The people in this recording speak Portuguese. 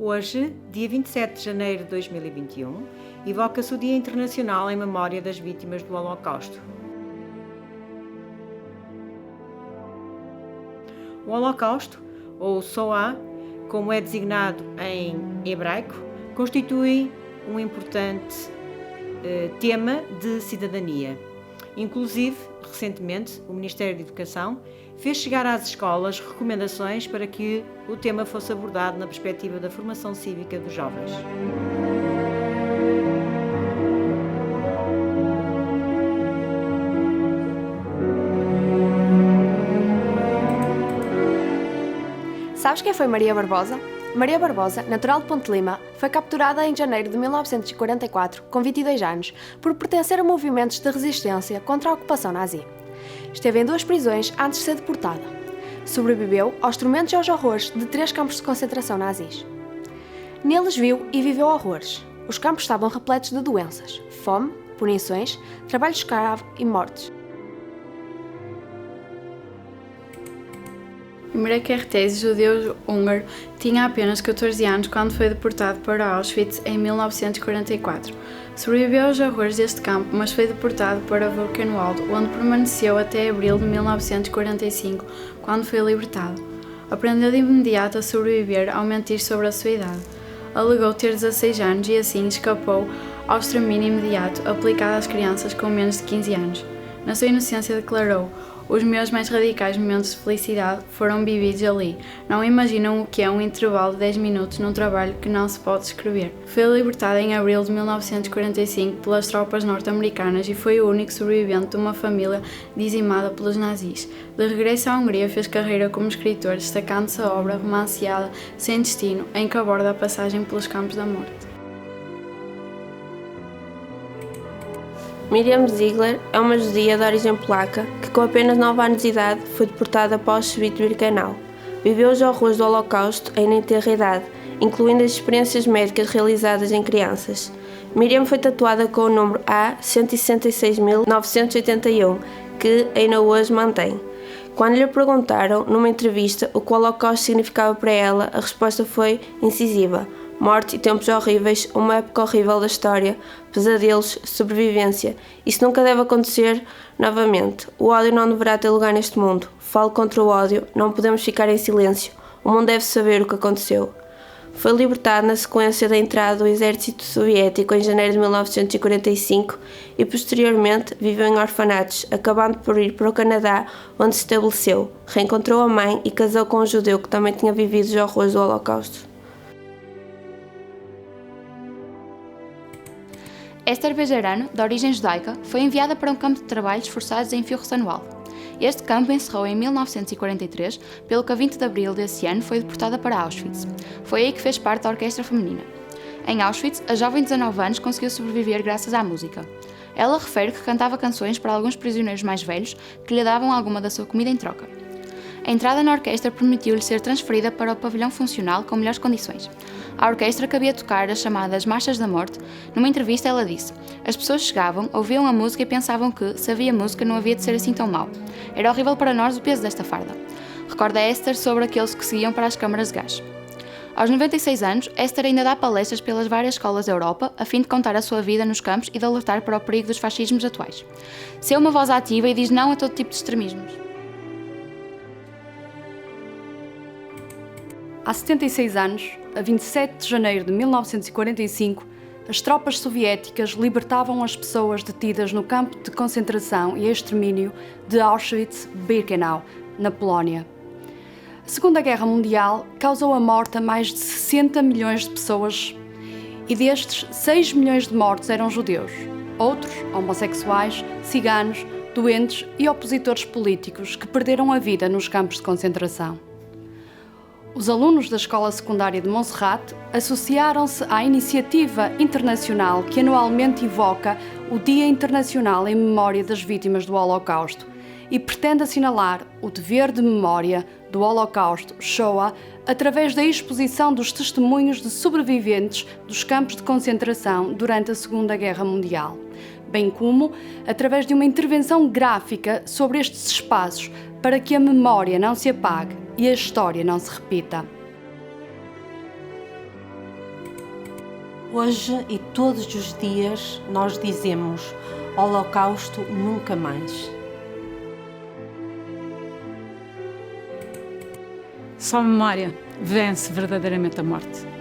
Hoje, dia 27 de janeiro de 2021, evoca-se o Dia Internacional em Memória das Vítimas do Holocausto. O Holocausto, ou Shoah, como é designado em hebraico, constitui um importante tema de cidadania. Inclusive, recentemente, o Ministério da Educação fez chegar às escolas recomendações para que o tema fosse abordado na perspectiva da formação cívica dos jovens. Sabes quem foi Maria Barbosa? Maria Barbosa, natural de Ponte Lima, foi capturada em janeiro de 1944, com 22 anos, por pertencer a movimentos de resistência contra a ocupação nazi. Esteve em 2 prisões antes de ser deportada. Sobreviveu aos tormentos e aos horrores de 3 campos de concentração nazis. Neles viu e viveu horrores. Os campos estavam repletos de doenças, fome, punições, trabalho escravo e mortes. Mirek Ertész, judeu húngaro, tinha apenas 14 anos quando foi deportado para Auschwitz em 1944. Sobreviveu aos horrores deste campo, mas foi deportado para Buchenwald, onde permaneceu até abril de 1945, quando foi libertado. Aprendeu de imediato a sobreviver ao mentir sobre a sua idade. Alegou ter 16 anos e assim escapou ao extermínio imediato aplicado às crianças com menos de 15 anos. Na sua inocência declarou: "Os meus mais radicais momentos de felicidade foram vividos ali. Não imaginam o que é um intervalo de 10 minutos num trabalho que não se pode escrever." Foi libertada em abril de 1945 pelas tropas norte-americanas e foi o único sobrevivente de uma família dizimada pelos nazis. De regresso à Hungria, fez carreira como escritor, destacando-se a obra romanceada Sem Destino, em que aborda a passagem pelos campos da morte. Miriam Ziegler é uma judia de origem polaca que, com apenas 9 anos de idade, foi deportada para Auschwitz-Birkenau. Viveu os horrores do Holocausto em tenra idade, incluindo as experiências médicas realizadas em crianças. Miriam foi tatuada com o número A166.981, que ainda hoje mantém. Quando lhe perguntaram, numa entrevista, o que o Holocausto significava para ela, a resposta foi incisiva: morte e tempos horríveis, uma época horrível da história, pesadelos, sobrevivência. Isso nunca deve acontecer novamente. O ódio não deverá ter lugar neste mundo. Falo contra o ódio, não podemos ficar em silêncio. O mundo deve saber o que aconteceu. Foi libertado na sequência da entrada do exército soviético em janeiro de 1945 e posteriormente viveu em orfanatos, acabando por ir para o Canadá, onde se estabeleceu. Reencontrou a mãe e casou com um judeu que também tinha vivido os horrores do Holocausto. Esther Bejarano, de origem judaica, foi enviada para um campo de trabalhos forçados em Fürstenwald. Este campo encerrou em 1943, pelo que a 20 de abril desse ano foi deportada para Auschwitz. Foi aí que fez parte da orquestra feminina. Em Auschwitz, a jovem de 19 anos conseguiu sobreviver graças à música. Ela refere que cantava canções para alguns prisioneiros mais velhos que lhe davam alguma da sua comida em troca. A entrada na orquestra permitiu-lhe ser transferida para o pavilhão funcional com melhores condições. A orquestra cabia tocar as chamadas Marchas da Morte. Numa entrevista ela disse: "As pessoas chegavam, ouviam a música e pensavam que, se havia música, não havia de ser assim tão mau. Era horrível para nós o peso desta farda." Recorda Esther sobre aqueles que seguiam para as câmaras de gás. Aos 96 anos, Esther ainda dá palestras pelas várias escolas da Europa a fim de contar a sua vida nos campos e de alertar para o perigo dos fascismos atuais. Se é uma voz ativa e diz não a todo tipo de extremismos. Há 76 anos, a 27 de janeiro de 1945, as tropas soviéticas libertavam as pessoas detidas no campo de concentração e extermínio de Auschwitz-Birkenau, na Polónia. A Segunda Guerra Mundial causou a morte a mais de 60 milhões de pessoas e destes, 6 milhões de mortos eram judeus. Outros, homossexuais, ciganos, doentes e opositores políticos que perderam a vida nos campos de concentração. Os alunos da Escola Secundária de Monserrate associaram-se à iniciativa internacional que anualmente evoca o Dia Internacional em Memória das Vítimas do Holocausto e pretende assinalar o dever de memória do Holocausto, Shoah, através da exposição dos testemunhos de sobreviventes dos campos de concentração durante a Segunda Guerra Mundial, bem como através de uma intervenção gráfica sobre estes espaços para que a memória não se apague e a história não se repita. Hoje e todos os dias nós dizemos: Holocausto nunca mais. Só a memória vence verdadeiramente a morte.